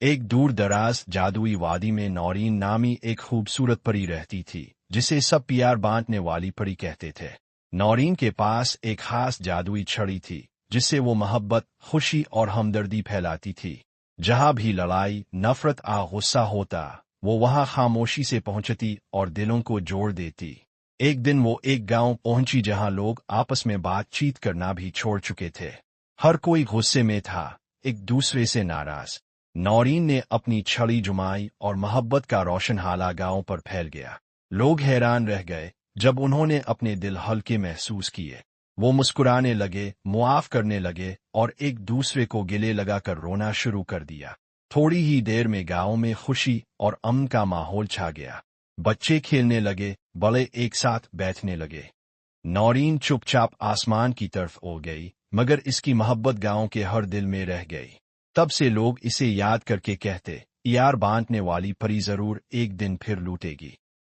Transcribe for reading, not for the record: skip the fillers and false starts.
ایک دور دراز جادوئی وادی میں نورین نامی ایک خوبصورت پری رہتی تھی، جسے سب پیار بانٹنے والی پری کہتے تھے۔ نورین کے پاس ایک خاص جادوئی چھڑی تھی، جس سے وہ محبت، خوشی اور ہمدردی پھیلاتی تھی۔ جہاں بھی لڑائی، نفرت غصہ ہوتا، وہ وہاں خاموشی سے پہنچتی اور دلوں کو جوڑ دیتی۔ ایک دن وہ ایک گاؤں پہنچی جہاں لوگ آپس میں بات چیت کرنا بھی چھوڑ چکے تھے۔ ہر کوئی غصے میں تھا، ایک دوسرے سے ناراض۔ نورین نے اپنی چھڑی جمائی اور محبت کا روشن ہالہ گاؤں پر پھیل گیا۔ لوگ حیران رہ گئے جب انہوں نے اپنے دل ہلکے محسوس کیے۔ وہ مسکرانے لگے، معاف کرنے لگے اور ایک دوسرے کو گلے لگا کر رونا شروع کر دیا۔ تھوڑی ہی دیر میں گاؤں میں خوشی اور امن کا ماحول چھا گیا۔ بچے کھیلنے لگے، بڑے ایک ساتھ بیٹھنے لگے۔ نورین چپ چاپ آسمان کی طرف اڑ گئی، مگر اس کی محبت گاؤں کے ہر دل میں رہ گئی۔ تب سے لوگ اسے یاد کر کے کہتے، یار بانٹنے والی پری ضرور ایک دن پھر لوٹے گی۔